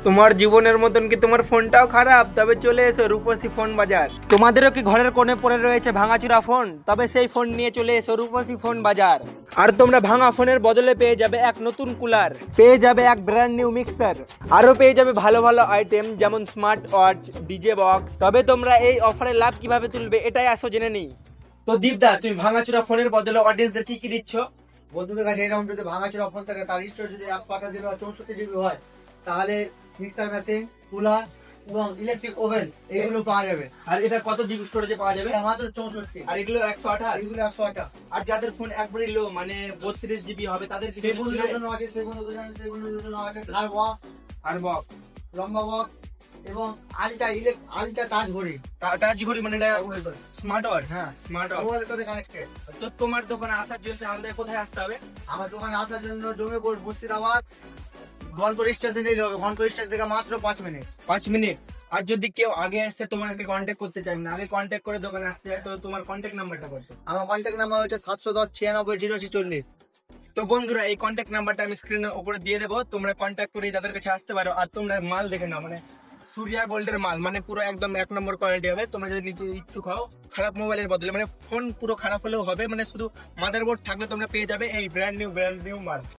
তোমার জীবনের মতন কি তোমার ফোনটাও খারাপ? তবে চলে এসো রূপসী ফোন বাজার। তোমাদেরও কি ঘরের কোণে পড়ে রয়েছে ভাঙাচুরা ফোন? তবে সেই ফোন নিয়ে চলে এসো রূপসী ফোন বাজার। আর তোমরা ভাঙা ফোনের বদলে পেয়ে যাবে এক নতুন কুলার, পেয়ে যাবে এক ব্র্যান্ড নিউ মিক্সার, আরো পেয়ে যাবে ভালো ভালো আইটেম যেমন স্মার্ট ওয়াচ, ডিজে বক্স। তবে তোমরা এই অফারের লাভ কিভাবে তুলবে এটাই আসো জেনে নিই। তো দীপদা, তুমি ভাঙাচুরা ফোনের বদলে অডিয়েন্সদের কি কি দিচ্ছ? বন্ধুদের কাছে এরকম যদি ভাঙাচোরা ফোন থাকে তার স্টোর যদি 128 বা 64 GB হয় তাহলে মিক্সার মেশিন, কুলার এবং ইলেকট্রিক ওভেন এগুলো পাওয়া যাবে। আর এটা কত জিবি স্টোরেজে পাওয়া যাবে? এটা মাত্র 64। আর এগুলো 128। এগুলো 108। আর যাদের ফোন একবারই লো মানে 32 জিবি হবে তাদের কি সেই বন্ধুদের জন্য আছে, সেই বন্ধুদের জন্য আছে লাল বক্স, আর বক্স, লম্বা বক্স এবং আলট্রা টাচ ঘড়ি। টাচ ঘড়ি মানে এটা স্মার্ট ওয়াচ। হ্যাঁ, স্মার্ট ওয়াচ। মোবাইলের সাথে কানেক্টেড। তো তোমার দোকানে আসার জন্য আমাদের কোথায় আসতে হবে? আমার দোকানে আসার জন্য জমিপুর মুর্শিদাবাদ গনপুর স্টেশন এলে হবে। গনপুর স্টেশন থেকে মাত্র 5 মিনিট। 5 মিনিট। আর যদি কেউ আগে এসে তোমাকে কন্ট্যাক্ট করতে চায় না, আগে কন্ট্যাক্ট করে দোকানে আসতে চায়, তো তোমার কন্ট্যাক্ট নাম্বারটা কত? আমার কন্ট্যাক্ট নাম্বার হচ্ছে 710 96 040। তো বন্ধুরা, এই কন্ট্যাক্ট নাম্বারটা আমি স্ক্রিনের উপরে দিয়ে দেবো, তোমরা কন্ট্যাক্ট করে তাদের কাছে আসতে পারো। আর তোমরা মাল দেখে নাও, মানে সুরিয়া গোল্ডের মাল, মানে পুরো একদম 1 নম্বর কোয়ালিটি হবে। তোমরা যদি নিতে ইচ্ছুক হও খারাপ মোবাইলের বদলে, মানে ফোন পুরো খারাপ হলেও হবে, মানে শুধু মাদারবোর্ড থাকলে তোমরা পেয়ে যাবে এই ব্র্যান্ড নিউ মাল।